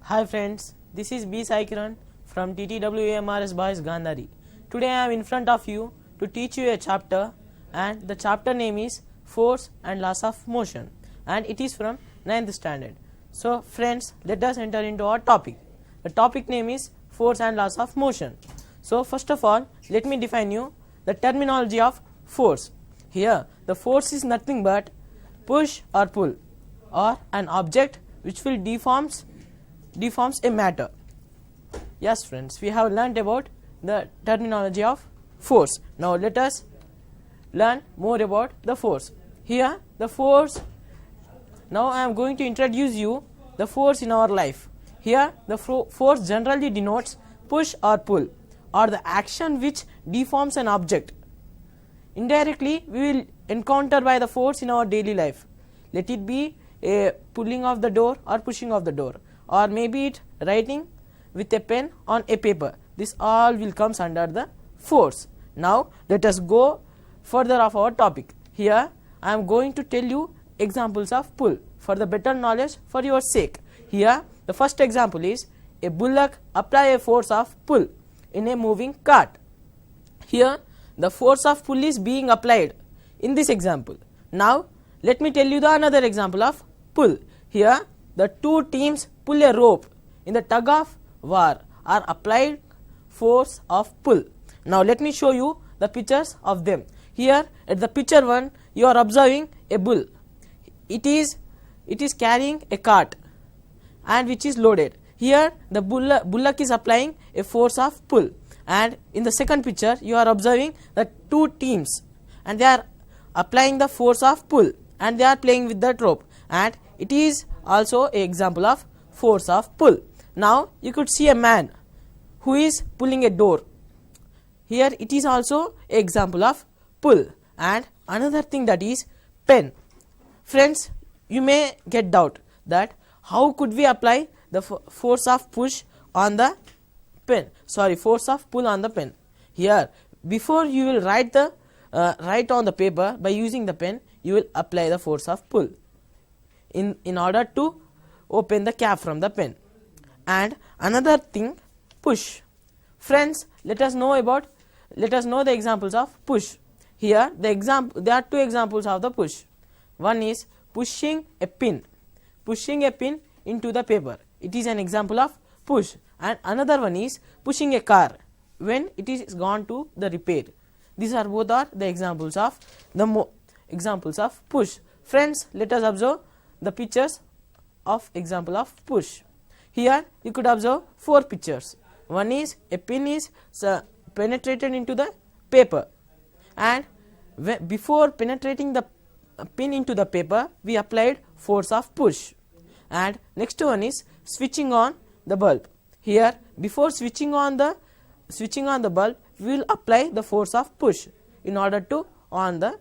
Hi friends, this is B.Saikiran from TTWREIS Boys Gandhari. Today I am in front of you to teach you a chapter, and the chapter name is Force and Laws of Motion, and it is from 9th standard. So friends, let us enter into our topic. The topic name is Force and Laws of Motion. So first of all, let me define you the terminology of force. Here the force is nothing but push or pull or an object which will deforms a matter. Yes friends, we have learnt about the terminology of force. Now let us learn more about the force. Here the force, now I am going to introduce you the force in our life. Here the force generally denotes push or pull or the action which deforms an object. Indirectly we will encounter by the force in our daily life. Let it be a pulling of the door or pushing of the door, or maybe it writing with a pen on a paper. This all will comes under the force. Now let us go further of our topic. Here I am going to tell you examples of pull for the better knowledge for your sake. Here the first example is a bullock apply a force of pull in a moving cart. Here the force of pull is being applied in this example. Now let me tell you the another example of pull. Here the two teams pull a rope in the tug of war or applied force of pull. Now let me show you the pictures of them. Here at the picture 1 you are observing a bull. It is carrying a cart and which is loaded. Here the bullock is applying a force of pull, and in the second picture you are observing the two teams and they are applying the force of pull and they are playing with that rope, and it is also an example of force of pull. Now you could see a man who is pulling a door. Here it is also an example of pull. And another thing, that is pen. Friends, you may get doubt that how could we apply the force of push on the pen, force of pull on the pen. Here before you will write on the paper by using the pen, you will apply the force of pull in order to open the cap from the pen. And another thing, push. Friends, let us know the examples of push. Here there are two examples of the push. One is pushing a pin into the paper. It is an example of push. And another one is pushing a car when it is gone to the repair. These are both are the examples of push. Friends, let us observe the pictures of example of push. Here you could observe 4 pictures. One is a pin is penetrated into the paper, and before penetrating the pin into the paper we applied force of push. And next one is switching on the bulb. Here before switching on the bulb we will apply the force of push in order to on the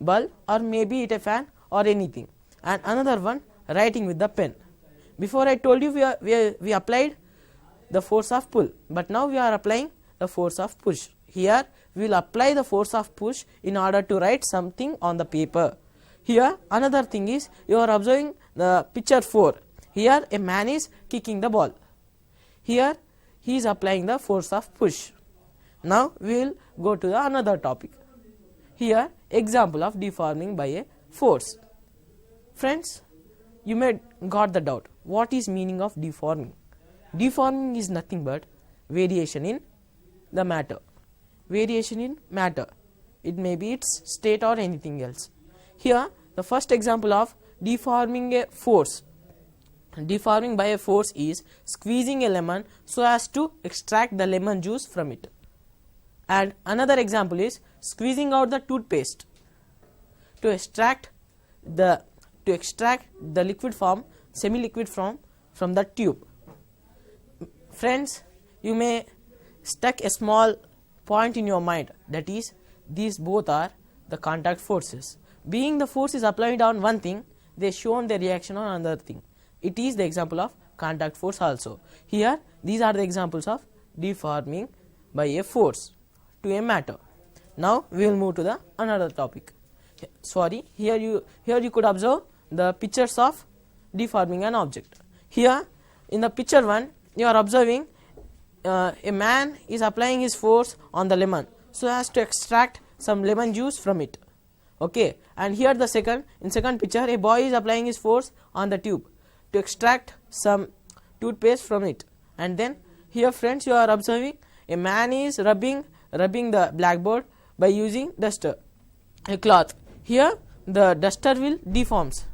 bulb, or maybe it a fan or anything. And another one, writing with the pen. Before I told you we applied the force of pull, but now we are applying the force of push. Here we will apply the force of push in order to write something on the paper. Here another thing is, you are observing the picture 4. Here a man is kicking the ball. Here he is applying the force of push. Now we will go to the another topic. Here example of deforming by a force. Friends, you may got the doubt, what is meaning of deforming? Deforming is nothing but variation in the matter. Variation in matter. It may be its state or anything else. Here the first example of deforming a force. Deforming by a force is squeezing a lemon so as to extract the lemon juice from it. And another example is squeezing out the toothpaste to extract the liquid form, semi-liquid form from the tube. Friends, you may stuck a small point in your mind, that is, these both are the contact forces. Being the force is applied on one thing, they shown the reaction on another thing. It is the example of contact force also. Here these are the examples of deforming by a force to a matter. Now we will move to the another topic. Here you could observe the pictures of deforming an object. Here in the picture 1 you are observing a man is applying his force on the lemon so as to extract some lemon juice from it. Okay, and here the second picture, a boy is applying his force on the tube to extract some toothpaste from it. And then here friends, you are observing a man is rubbing the blackboard by using duster, a cloth. Here the duster will deforms,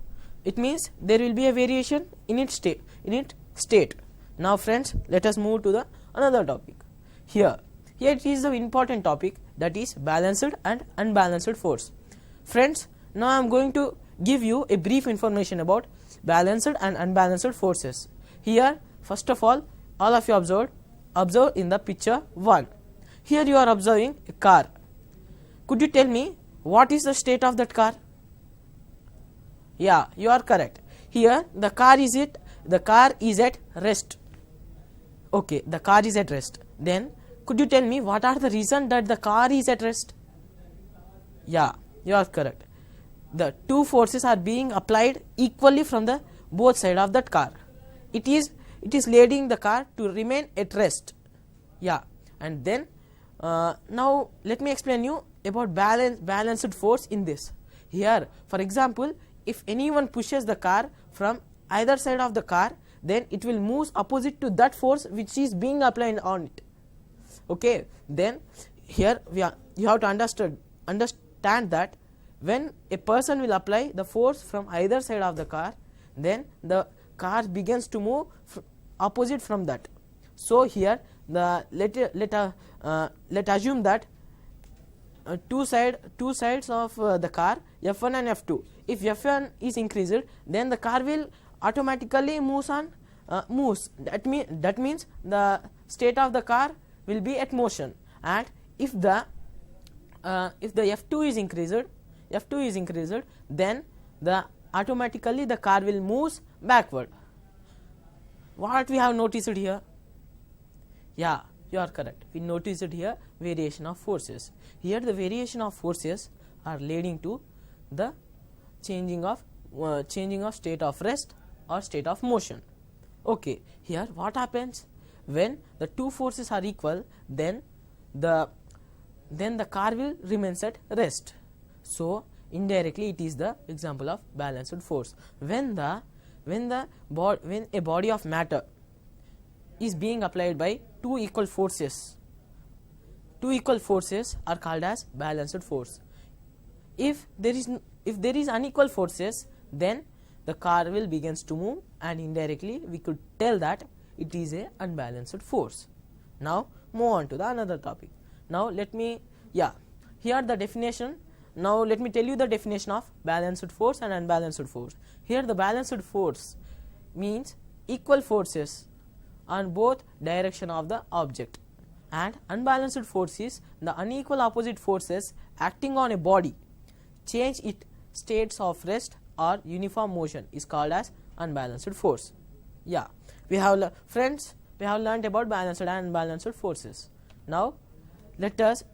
it means there will be a variation in its state. Now friends, let us move to the another topic. Here it is the important topic, that is balanced and unbalanced force. Friends, now I am going to give you a brief information about balanced and unbalanced forces. Here first of all of you observe in the picture 1. Here you are observing a car. Could you tell me what is the state of that car? Yeah, you are correct. Here the car is at rest. Okay, the car is at rest. Then could you tell me what are the reason that the car is at rest? Yeah, you are correct. The two forces are being applied equally from the both side of that car. It is leading the car to remain at rest. Yeah, and then now let me explain you about balanced force in this. Here for example, if anyone pushes the car from either side of the car, then it will move opposite to that force which is being applied on it. Okay, then here you have to understand that when a person will apply the force from either side of the car, then the car begins to move opposite from that. So here let assume that two sides of the car, F1 and F2. If F1 is increased, then the car will automatically moves. That means the state of the car will be at motion. And if the F2 is increased, then automatically the car will move backward. What we have noticed here? Yeah, you are correct. We noticed here variation of forces. Here the variation of forces are leading to the changing of state of rest or state of motion. Okay, here what happens when the two forces are equal, then the car will remains at rest. So indirectly it is the example of balanced force. When a body of matter is being applied by two equal forces are called as balanced force. If there is unequal forces, then the car will begins to move, and indirectly we could tell that it is a unbalanced force. Now move on to the another topic. Now here the definition. Now let me tell you the definition of balanced force and unbalanced force. Here the balanced force means equal forces on both direction of the object, and unbalanced force is the unequal opposite forces acting on a body change its states of rest or uniform motion is called as unbalanced force. Yeah, we have learned about balanced and unbalanced forces. Now let us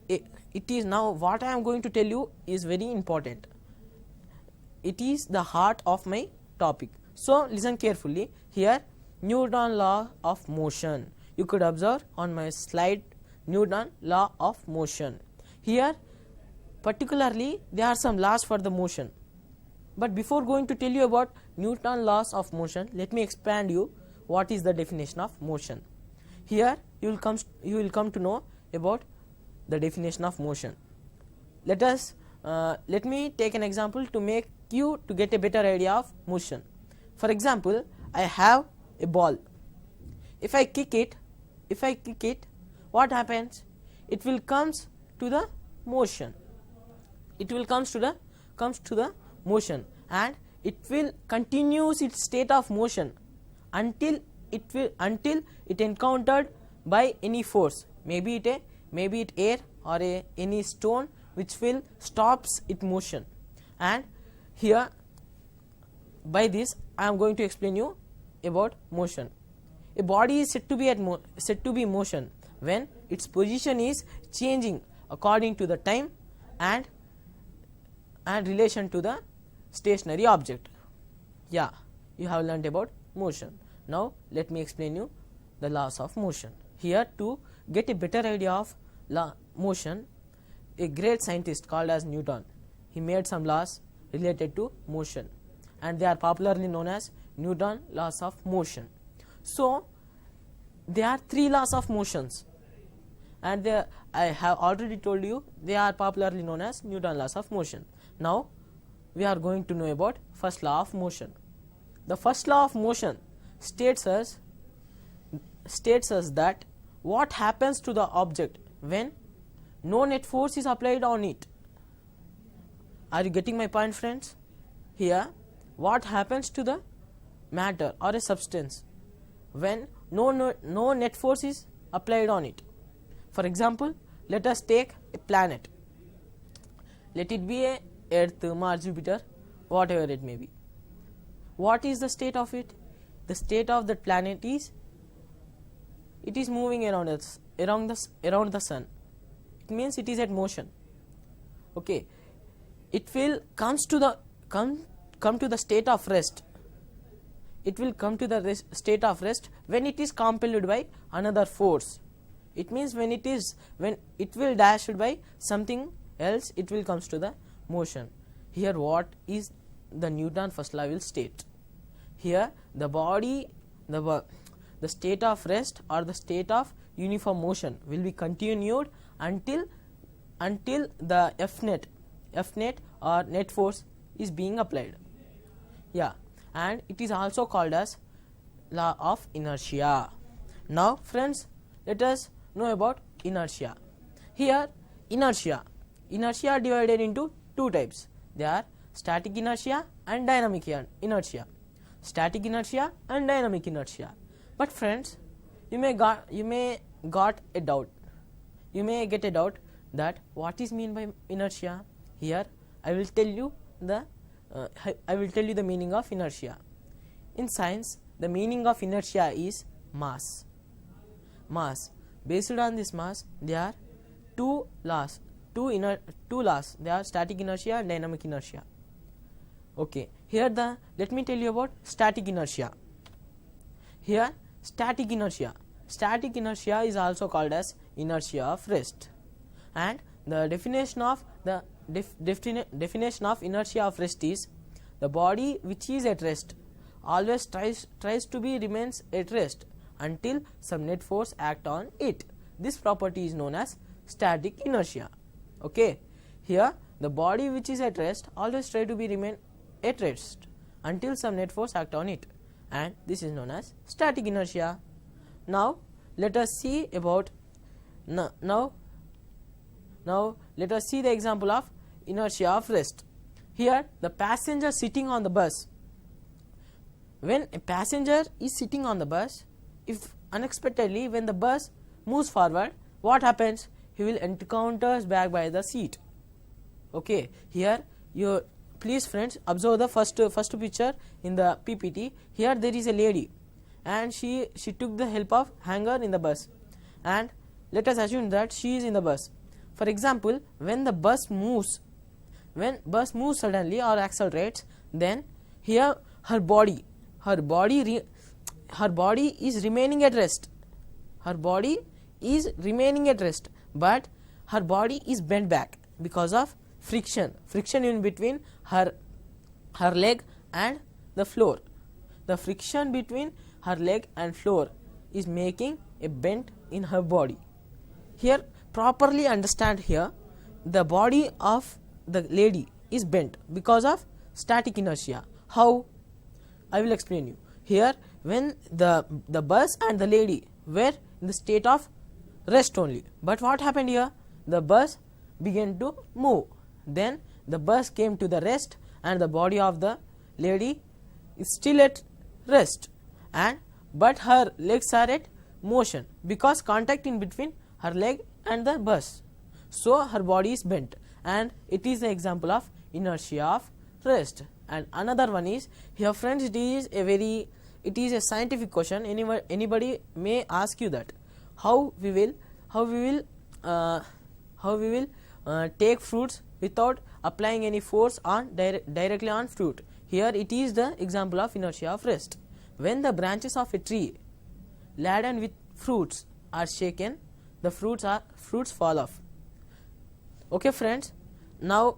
now what I am going to tell you is very important. It is the heart of my topic. So listen carefully. Here Newton's law of motion. You could observe on my slide Newton's law of motion. Here particularly there are some laws for the motion. But before going to tell you about Newton's laws of motion, let me expand you what is the definition of motion. Here you will come to know about the definition of motion. Let me take an example to make you to get a better idea of motion. For example, I have a ball. If I kick it, what happens? It will comes to the motion. Comes to the motion, and it will continues its state of motion until it encountered by any force, maybe it air or any stone which will stops its motion. And here by this I am going to explain you about motion. A body is said to be motion when its position is changing according to the time and relation to the stationary object. Yeah, you have learned about motion. Now let me explain you the laws of motion. Here, to get a better idea of motion, a great scientist called as Newton, he made some laws related to motion, and they are popularly known as Newton laws of motion. So there are 3 laws of motions, and I have already told you they are popularly known as Newton laws of motion. Now we are going to know about first law of motion. The first law of motion states us that what happens to the object when no net force is applied on it. Are you getting my point, friends? Here, what happens to the matter or a substance when no net force is applied on it? For example, let us take a planet. Let it be a Earth, Mars, Jupiter, whatever it may be. What is the state of it? The state of that planet is it is moving around the sun. It means it is at motion. Okay, it will come to the state of rest. It will come to the state of rest when it is compelled by another force. It means when it will dashed by something else, it will comes to the motion. Here, what is the Newton first law will state? Here, the body, the state of rest or the state of uniform motion will be continued until the F net or net force is being applied. Yeah, and it is also called as law of inertia. Now, friends, let us know about inertia. Here, inertia are divided into 2 types. They are static inertia and dynamic inertia. Static inertia and dynamic inertia. But friends, you may get a doubt that what is mean by inertia. Here I will tell you the meaning of inertia. In science, the meaning of inertia is mass. Based on this mass, there are two laws. They are static inertia and dynamic inertia. Okay, here let me tell you about static inertia. Here, static inertia is also called as inertia of rest, and the definition of inertia of rest is the body which is at rest always tries to be remains at rest until some net force act on it. This property is known as static inertia. Okay, here the body which is at rest always try to be remain at rest until some net force act on it, and this is known as static inertia. Now let us see about now let us see the example of inertia of rest. Here, the passenger sitting on the bus. When a passenger is sitting on the bus, if unexpectedly when the bus moves forward, what happens? He will encounters back by the seat. Okay, here you please friends observe the first picture in the PPT. Here there is a lady, and she took the help of hanger in the bus, and let us assume that she is in the bus. For example, when the bus moves suddenly or accelerates, then here her body is remaining at rest. Her body is remaining at rest, but her body is bent back because of friction in between her leg and the floor. The friction between her leg and floor is making a bend in her body. Here, properly understand, here the body of the lady is bent because of static inertia. How? I will explain you. Here, when the bus and the lady were in the state of rest only, but what happened here? The bus began to move. Then the bus came to the rest, and the body of the lady is still at rest, but her legs are at motion because contact in between her leg and the bus. So her body is bent, and it is the example of inertia of rest. And another one is here, friends, it is a scientific question. Anybody may ask you that how we will take fruits without applying any force on directly on fruit. Here it is the example of inertia of rest. when the branches of a tree laden with fruits are shaken, the fruits fall off. Okay friends, now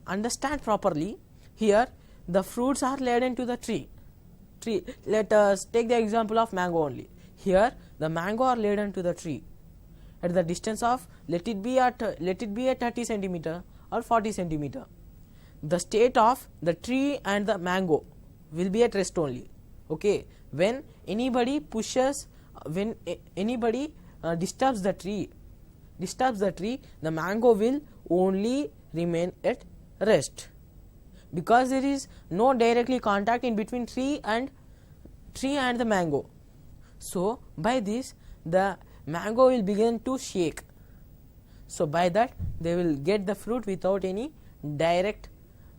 understand properly. Here the fruits are laden to the tree. Let us take the example of mango only. Here the mango are laden to the tree at the distance of, let it be at 30 centimeter or 40 centimeter. The state of the tree and the mango will be at rest only. Okay, when anybody pushes, when anybody disturbs the tree, the mango will only remain at rest, because there is no directly contact in between tree and the mango. So by this the mango will begin to shake. So by that they will get the fruit without any direct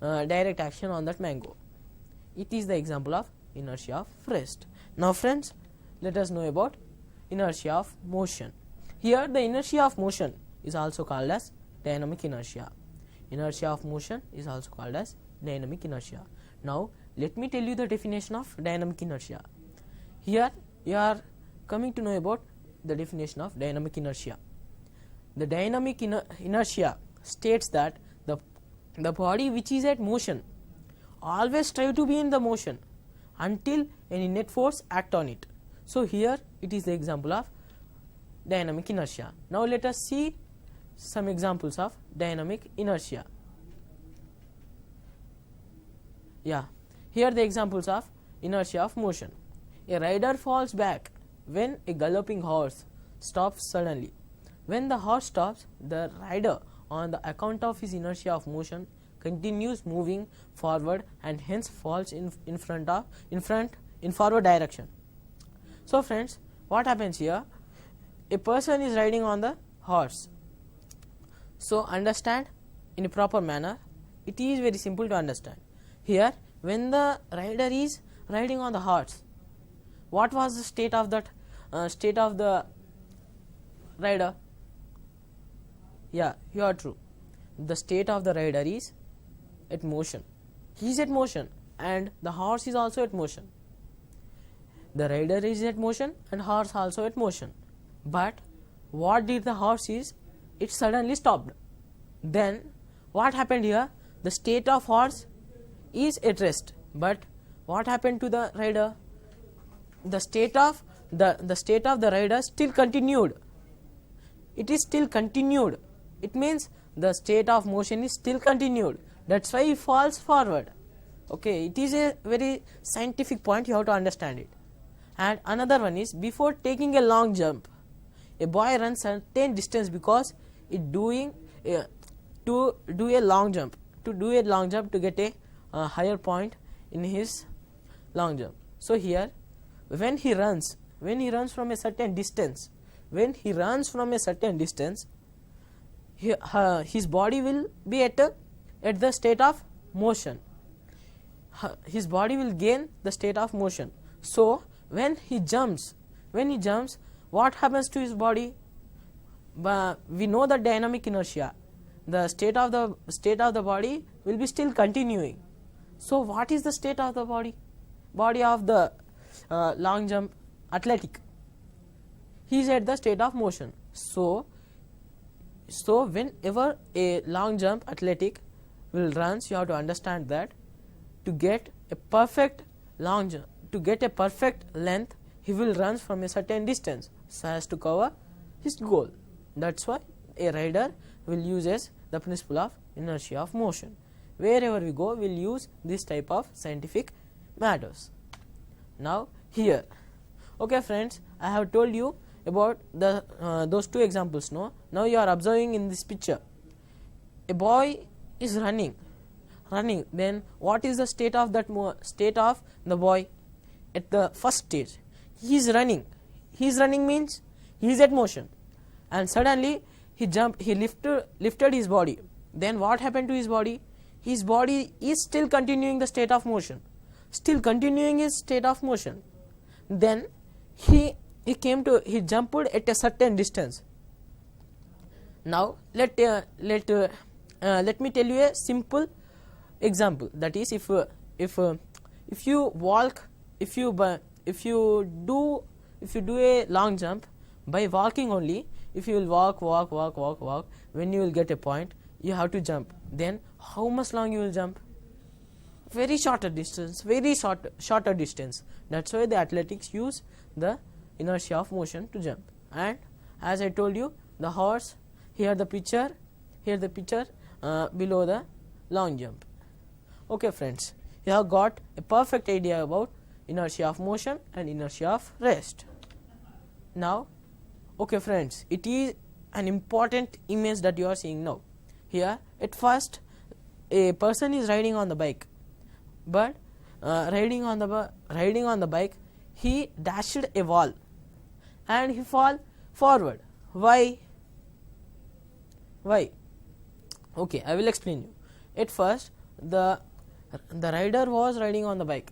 action on that mango. It is the example of inertia of rest. Now friends, let us know about inertia of motion. Here the inertia of motion is also called as dynamic inertia. Inertia of motion is also called as dynamic inertia. Now let me tell you the definition of dynamic inertia. Here you are coming to know about the definition of dynamic inertia. The dynamic inertia states that the body which is at motion always strive to be in the motion until any net force act on it. So here it is the example of dynamic inertia. Now let us see some examples of dynamic inertia. Yeah, here the examples of inertia of motion. A rider falls back when a galloping horse stops suddenly. When the horse stops, the rider, on the account of his inertia of motion, continues moving forward and hence falls in forward direction. So friends, what happens here? A person is riding on the horse. So understand in a proper manner. It is very simple to understand. Here, when the rider is riding on the horse, what was the state of that state of the rider? Yeah, you are true. The state of the rider is at motion. He is at motion and the horse is also at motion. The rider is at motion and horse also at motion. But what did the horse is? It suddenly stopped. Then what happened here? The state of horse is at rest. But what happened to the rider? The state of the rider still continued. It is still continued. It means the state of motion is still continued. That's why he falls forward. Okay, it is a very scientific point. You have to understand it. And another one is, before taking a long jump, a boy runs a certain distance because it doing to do a long jump to get a higher point in his long jump. So here, when he runs from a certain distance, his body will be at the state of motion. His body will gain the state of motion. So when he jumps, what happens to his body? We know the dynamic inertia. The state of the body will be still continuing. So what is the state of the body of the long jump athletic? He is at the state of motion. So whenever a long jump athletic will runs, you have to understand that to get a perfect long jump, to get a perfect length, he will run from a certain distance so as to cover his goal. That's why a rider will use as the principle of inertia of motion. Wherever we go, we will use this type of scientific matters. Now here, okay friends, I have told you about the those two examples. No, now you are observing in this picture, a boy is running. Then what is the state of that state of the boy? At the first stage, he is running means he is at motion, and suddenly he lifted his body. Then what happened to his body? His body is still continuing the state of motion, then he jumped at a certain distance. Now let me tell you a simple example. That is, if you walk if you do a long jump by walking only, if you will walk, when you will get a point, you have to jump. Then how much long you will jump? Very shorter distance. That's why the athletics use the inertia of motion to jump. And as I told you, the horse, here the picture below the long jump. Okay friends, you have got a perfect idea about inertia of motion and inertia of rest. Now, okay friends, it is an important image that you are seeing now. Here at first a person is riding on the bike, but riding on the bike, he dashed a wall and he fall forward. Why? Okay, I will explain you. At first the rider was riding on the bike.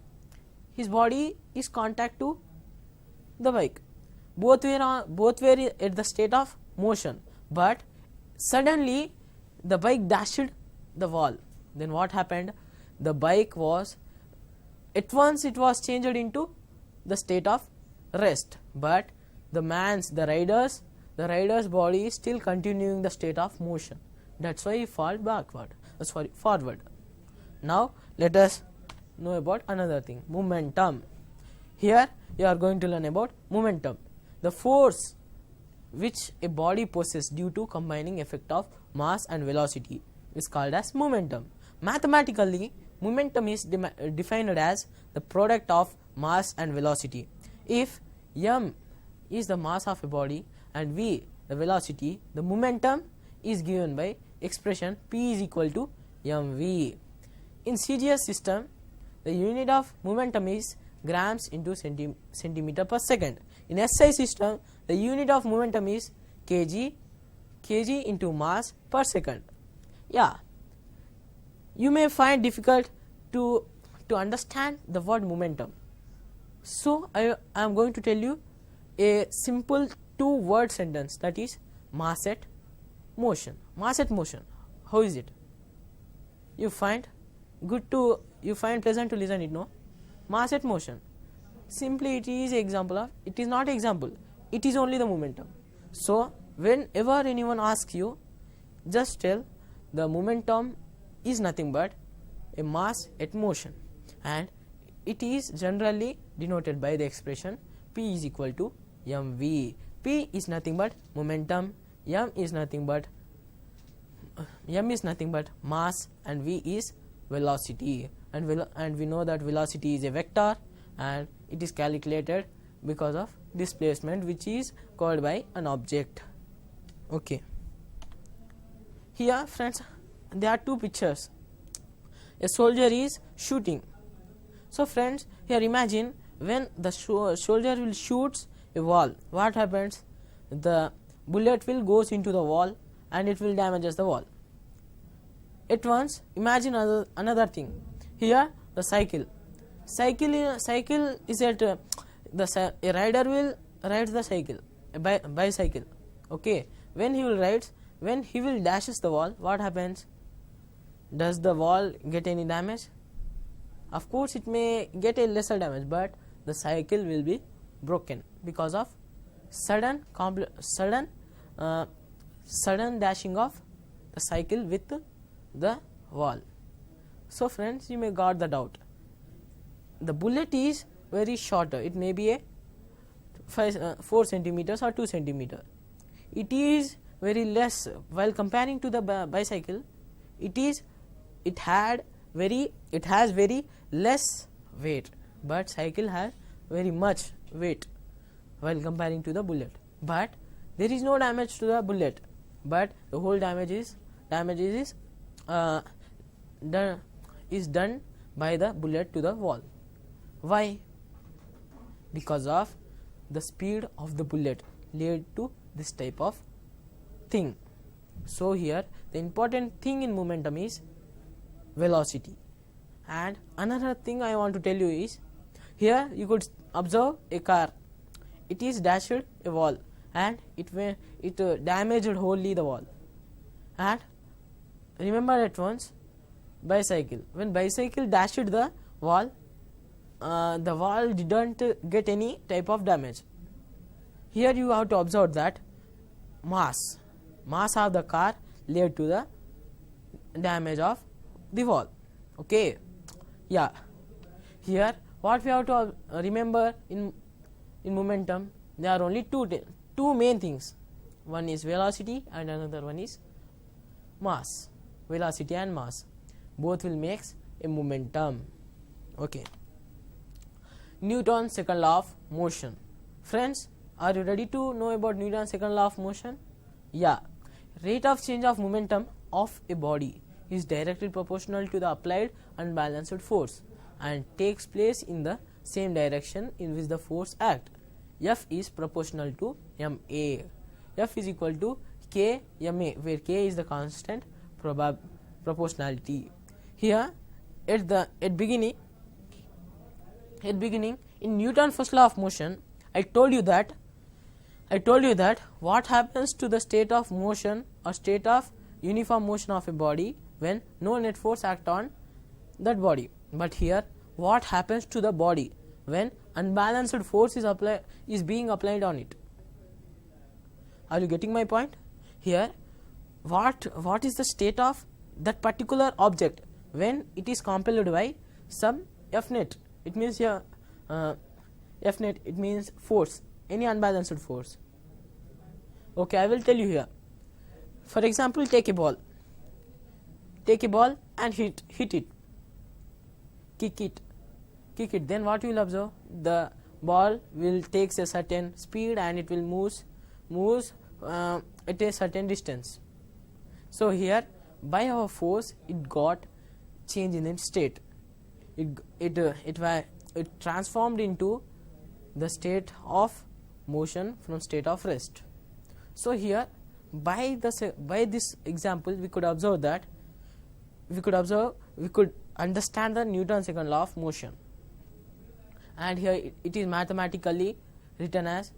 His body is contact to the bike. Both were at the state of motion, but suddenly the bike dashed the wall. Then what happened? The bike was at once it was changed into the state of rest, but the rider's body is still continuing the state of motion. That's why he fall forward. Now let us know about another thing, momentum. Here you are going to learn about momentum, the force which a body possesses due to combining effect of mass and velocity is called as momentum. Mathematically, momentum is defined as the product of mass and velocity. If m is the mass of a body and v the velocity, the momentum is given by expression p is equal to mv. In CGS system, the unit of momentum is grams into centimeter per second. In SI system, the unit of momentum is kg into mass per second. Yeah, you may find difficult to understand the word momentum. So I am going to tell you a simple 2-word sentence, that is mass at motion. Mass at motion. How is it? You find pleasant to listen it, no? Mass at motion. Simply it is not example. It is only the momentum. So whenever anyone asks you, just tell the momentum is nothing but a mass at motion, and it is generally denoted by the expression p is equal to mv. P is nothing but momentum, m is nothing but mass, and v is velocity. And we know that velocity is a vector and it is calculated because of displacement which is caused by an object. Okay, here friends, there are 2 pictures. A soldier is shooting. So friends, here imagine when the soldier will shoot a wall, what happens? The bullet will goes into the wall and it will damages the wall. At once imagine another thing. Here the cycle is at a rider will ride the cycle, a bicycle. Okay, when he will dashes the wall, what happens? Does the wall get any damage? Of course it may get a lesser damage, but the cycle will be broken because of sudden dashing of the cycle with the wall. So friends, you may got the doubt. The bullet is very shorter. It may be a 4 centimeters or 2 centimeter. It is very less while comparing to the bicycle. It has very less weight, but cycle has very much weight while comparing to the bullet. But there is no damage to the bullet, but the whole damage is done by the bullet to the wall. Why? Because of the speed of the bullet led to this type of thing. So here the important thing in momentum is velocity. And another thing I want to tell you is, here you could observe a car. It is dashed a wall and it damaged wholly the wall. And remember at once bicycle. When bicycle dashed the wall, the wall didn't get any type of damage. Here you have to observe that mass of the car led to the damage of the wall. Okay, yeah. Here what we have to remember in momentum, there are only two main things. One is velocity and another one is mass. Velocity and mass both will make a momentum. Okay. Newton's second law of motion. Friends, are you ready to know about Newton's second law of motion? Yeah. Rate of change of momentum of a body is directly proportional to the applied unbalanced force and takes place in the same direction in which the force acts. F is proportional to ma. F is equal to k ma, where k is the constant proportionality. Here at beginning in Newton's first law of motion, I told you that what happens to the state of motion or state of uniform motion of a body when no net force act on that body. But here what happens to the body when unbalanced force is being applied on it? Are you getting my point? Here what is the state of that particular object when it is compelled by some F net? It means here F net, it means force, any unbalanced force. Okay, I will tell you here. For example, take a ball and hit it, kick it. Then what you will observe? The ball will take a certain speed and it will moves at a certain distance. So here by our force it got change in its state. It transformed into the state of motion from state of rest. So here by this example we could understand the Newton's second law of motion. And here it is mathematically written as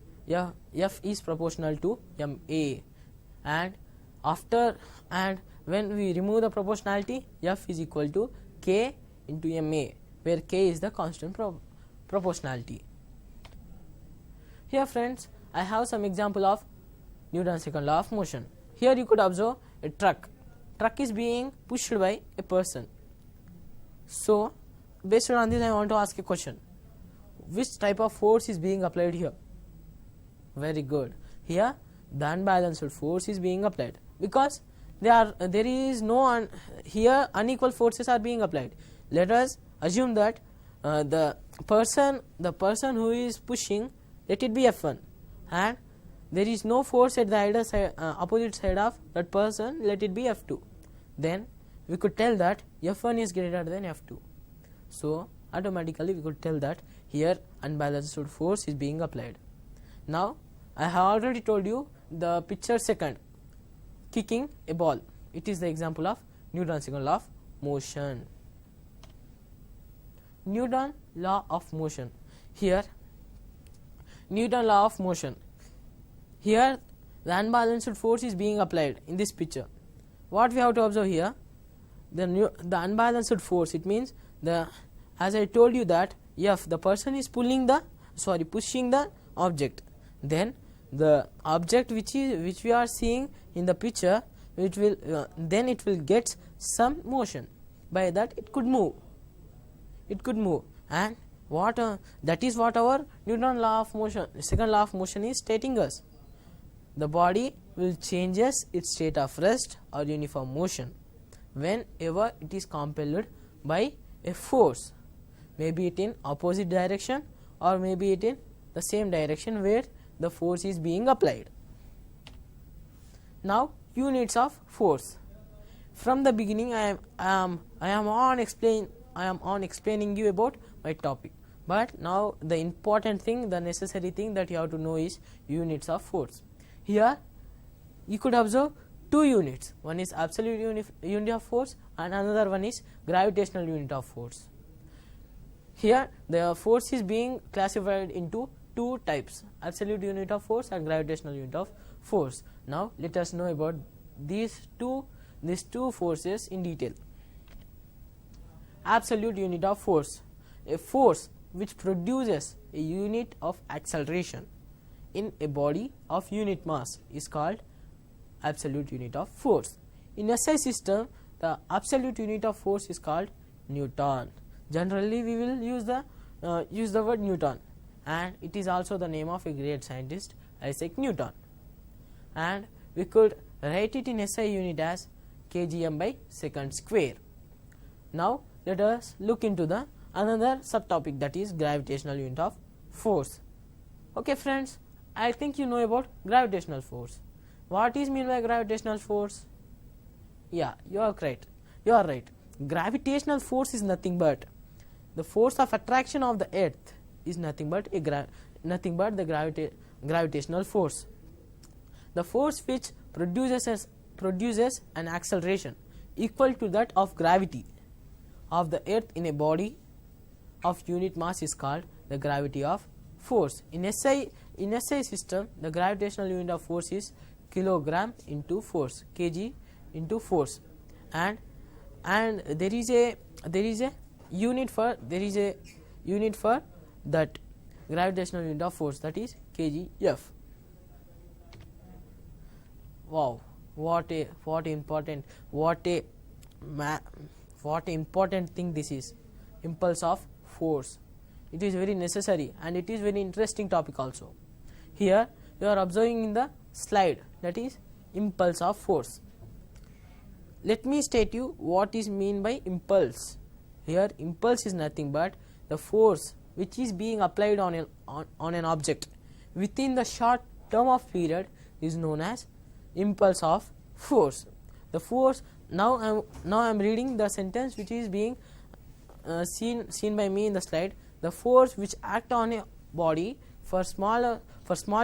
F is proportional to ma, and when we remove the proportionality, F is equal to k into ma, where k is the constant proportionality. Here friends, I have some example of Newton's second law of motion. Here you could observe a truck is being pushed by a person. So based on this I want to ask a question. Which type of force is being applied here? Very good. Here the unbalanced force is being applied because there is no here unequal forces are being applied. Let us assume that the person who is pushing, let it be F1, and there is no force at the either side, opposite side of that person, let it be F2. Then we could tell that F1 is greater than F2. So automatically we could tell that here unbalanced force is being applied. Now I have already told you the picture second, kicking a ball. It is the example of Newton's second law of motion. Newton law of motion. Here Newton law of motion. Here the unbalanced force is being applied in this picture. What we have to observe here, the unbalanced force, it means as I told you that F, the person is pushing the object, then the object which we are seeing in the picture, which will then it will get some motion. By that it could move, and that is what our Newton law of motion, second law of motion, is stating us. The body will changes its state of rest or uniform motion whenever it is compelled by a force, maybe it in opposite direction or maybe it in the same direction where the force is being applied. Now units of force. From the beginning I am on explaining you about my topic, but now the important thing, the necessary thing that you have to know is units of force. Here you could observe two units. One is absolute unit of force and another one is gravitational unit of force. Here the force is being classified into two types, absolute unit of force and gravitational unit of force. Now let us know about these two forces in detail. Absolute unit of force. A force which produces a unit of acceleration in a body of unit mass is called absolute unit of force. In SI system, the absolute unit of force is called Newton. Generally, we will use the word Newton, and it is also the name of a great scientist, Isaac Newton. And we could write it in SI unit as kgm by second square. Now let us look into the another subtopic, that is gravitational unit of force. Okay friends, I think you know about gravitational force. What is meant by gravitational force? Yeah, you are right. You are right. Gravitational force is nothing but the force of attraction of the earth is nothing but the gravitational force. The force which produces an acceleration equal to that of gravity of the earth in a body of unit mass is called the gravity of force. In SI system, the gravitational unit of force is kilogram into force, kg into force, and there is a unit for that gravitational unit of force, that is kgf. Wow, what a important thing this is, impulse of force. It is very necessary and it is very interesting topic also. Here you are observing in the slide, that is impulse of force. Let me state you what is mean by impulse. Here impulse is nothing but the force which is being applied on an object within the short term of period is known as impulse of force. The force, now I am reading the sentence which is being seen by me in the slide. The force which act on a body for small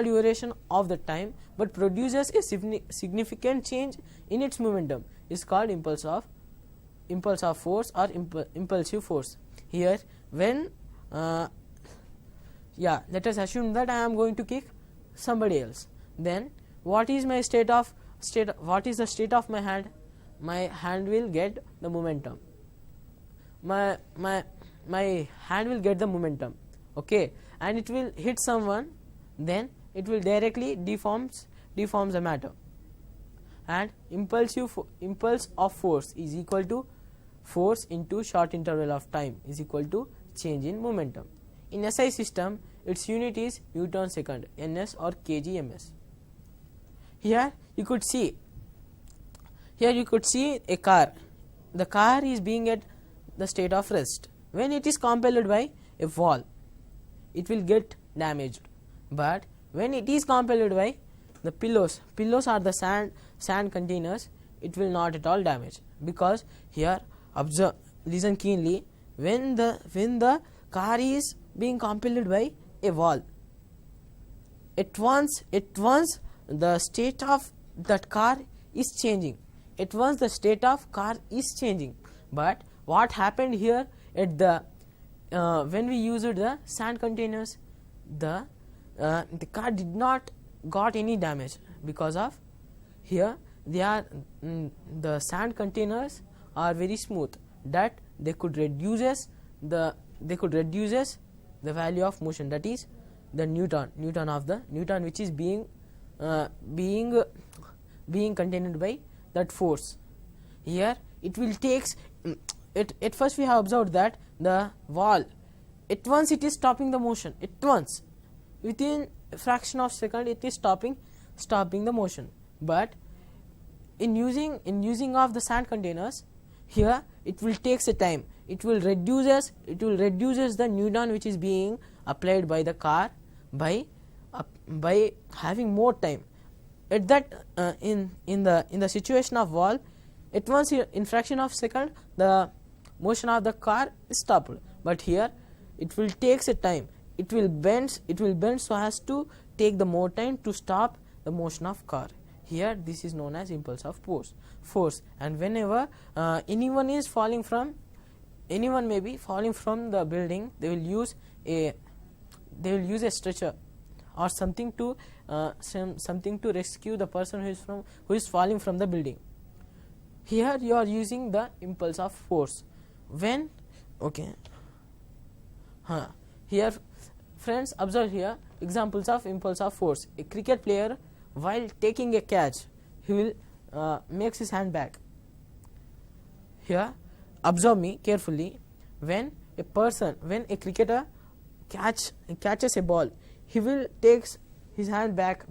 duration of the time but produces a significant change in its momentum is called impulse of force or impulsive force. Here when let us assume that I am going to kick somebody else, then what is the state of my hand? My hand will get the momentum. My hand will get the momentum, okay, and it will hit someone, then it will directly deforms the matter, and impulse of force is equal to force into short interval of time is equal to change in momentum. In SI system, its unit is Newton second, ns or kg ms. Here you could see a car. The car is being at the state of rest. When it is compelled by a wall, it will get damaged. But when it is compelled by the pillows are the sand containers, it will not at all damage, because here listen keenly, when the car is being compelled by a wall, at once the state of that car is changing. At once the state of car is changing. But what happened here at the when we used the sand containers, the car did not got any damage, because of here the sand containers are very smooth, that they could reduces the value of motion, that is the Newton which is being contained by that force. Here it will takes at first we have observed that the wall, at once it is stopping the motion, at once within a fraction of second it is stopping the motion. But in using of the sand containers, here it will takes a time, it will reduces the Newton which is being applied by the car by having more time. At that in the situation of wall, at once in fraction of second the motion of the car is stopped. But here it will takes a time, it will bend so as to take the more time to stop the motion of car. Here this is known as impulse of force. And whenever anyone may be falling from the building, they will use a stretcher or something to rescue the person who is falling from the building. Here you are using the impulse of force. When Here friends, observe here examples of impulse of force. A cricket player, while taking a catch, he will makes his hand back. Here observe me carefully. When a cricketer catches a ball, he will takes his hand back,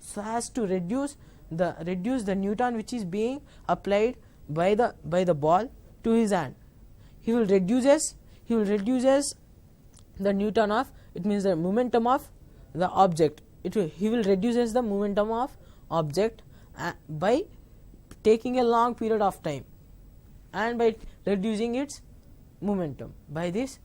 so as to reduce the Newton which is being applied by the ball to his hand. He will reduces the Newton of, it means the momentum of the object. He will reduces the momentum of object by taking a long period of time and by reducing its momentum. By this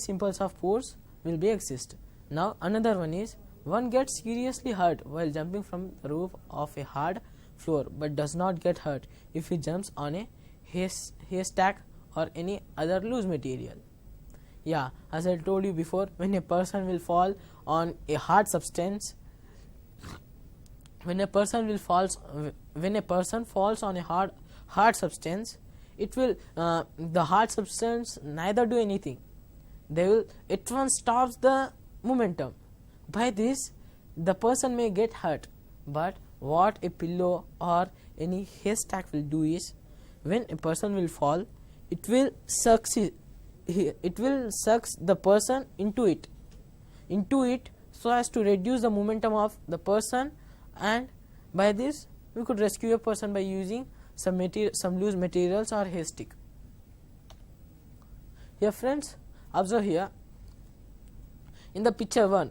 impulse of force will be exist. Now another one is, one gets seriously hurt while jumping from the roof of a hard floor but does not get hurt if he jumps on a haystack or any other loose material. Yeah, as I told you before, when a person will fall on a hard substance, when a person falls on a hard substance, it will the hard substance neither do anything. It once stops the momentum. By this, the person may get hurt. But what a pillow or any haystack will do is, when a person will fall, it will suck the person into it, so as to reduce the momentum of the person, and by this we could rescue a person by using some loose materials or haystack. Here friends, observe here in the picture 1,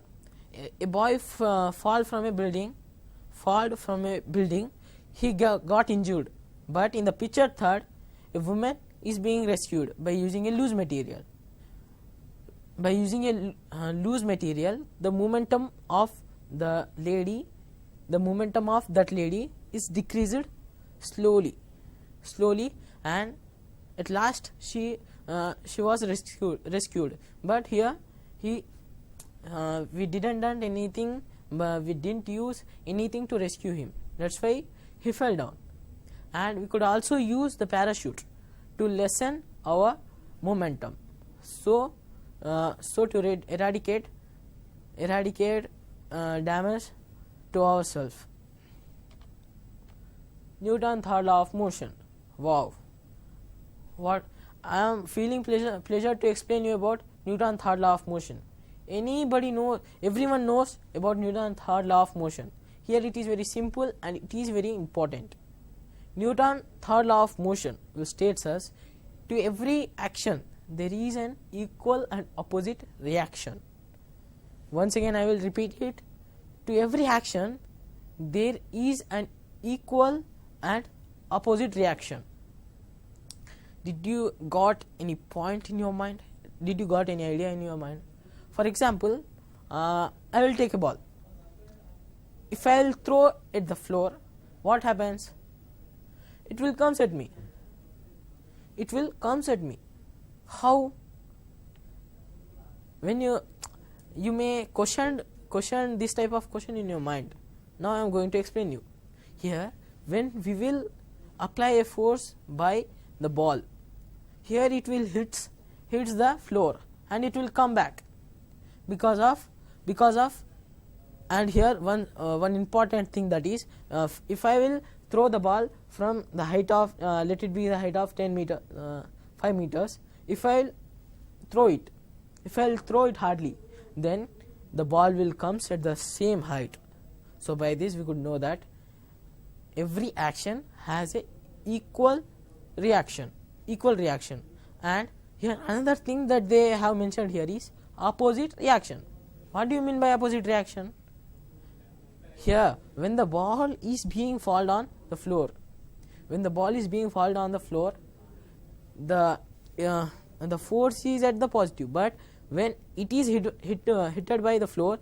a boy fall from a building, he got injured. But in the picture 3, a woman is being rescued by using a loose material. By using a loose material, the momentum of that lady is decreased slowly, and at last she was rescued. But here we didn't done anything, we didn't use anything to rescue him. That's why he fell down. And we could also use the parachute to lessen our momentum, so to eradicate damage to ourselves. Newton's third law of motion. Wow, what I am feeling pleasure to explain you about Newton's third law of motion. Everyone knows about Newton's third law of motion. Here it is very simple and it is very important. Newton's third law of motion will states us, to every action there is an equal and opposite reaction. Once again I will repeat it. To every action there is an equal and opposite reaction. Did you got any point in your mind? Did you got any idea in your mind? For example, I will take a ball. If I will throw at the floor, what happens? It will comes at me. How? When you may question this type of question in your mind. Now I am going to explain you. Here, when we will apply a force by the ball, here it will hits the floor and it will come back because of and here one important thing, that is, if I will throw the ball from the height of let it be the height of 5 meters, if I will throw it hardly, then the ball will comes at the same height. So by this we could know that every action has a equal reaction. And here another thing that they have mentioned here is opposite reaction. What do you mean by opposite reaction? Here, when the ball is being fall on the floor, the force is at the positive, but when it is hit by the floor,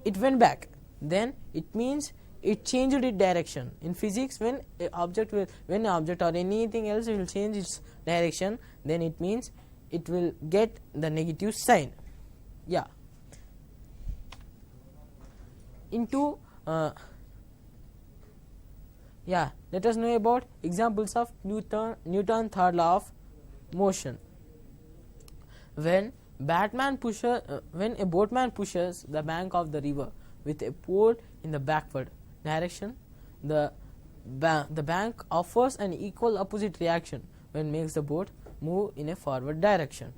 it went back. Then it means it changed its direction. In physics, when an object or anything else will change its direction, then it means it will get the negative sign. Yeah. Let us know about examples of Newton's third law of motion. When when a boatman pushes the bank of the river with a pole in the backward direction, the bank offers an equal opposite reaction when makes the boat move in a forward direction.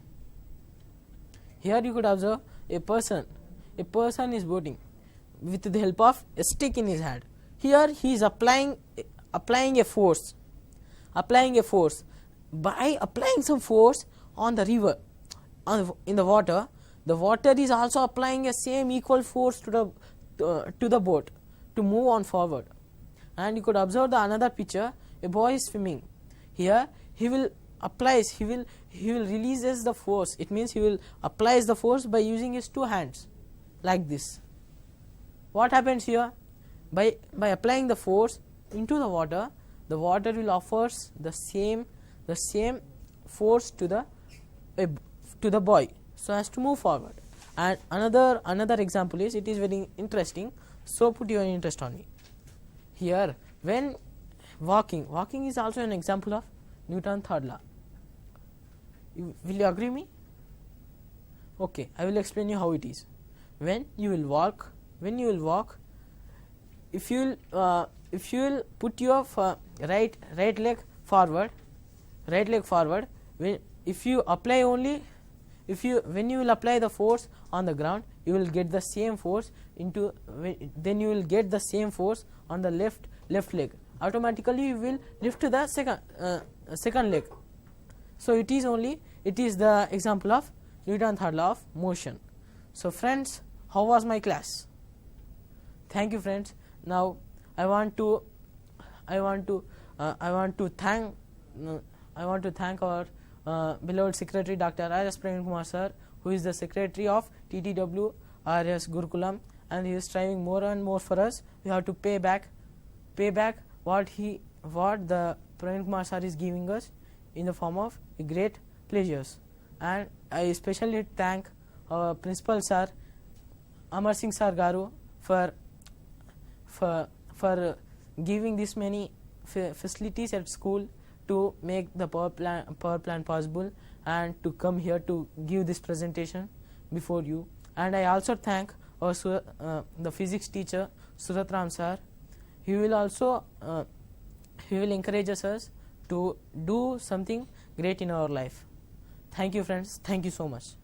Here you could observe a person is boating with the help of a stick in his hand. Here he is applying a force. By applying some force on the river, in the water is also applying a same equal force to the boat to move on forward. And you could observe the another picture. A boy is swimming. Here he will releases the force. It means he will applies the force by using his two hands like this. What happens here? By applying the force into the water will offers the same force to the boy so as to move forward. And another example is, it is very interesting, so put your interest on me. Here when walking is also an example of Newton's third law. Will you agree me? Okay, I will explain you how it is. When you will walk, if you will put your right leg forward, when you will apply the force on the ground, you will get the same force then you will get the same force on the left leg. Automatically you will lift to the second leg. So it is the example of Newton's third law of motion. So friends, how was my class? Thank you friends. Now I want to thank our beloved secretary, Dr. R.S. Praveen Kumar sir, who is the secretary of TTWREIS Gurukulam, and he is striving more and more for us. We have to pay back what the Praveen Kumar sir is giving us in the form of great pleasures. And I especially thank our principal sir, Amar Singh sir Garu, for giving this many facilities at school to make the power plant possible and to come here to give this presentation before you. And I also thank our the physics teacher Surat Ram sir. He will encourage us to do something great in our life. Thank you friends. Thank you so much.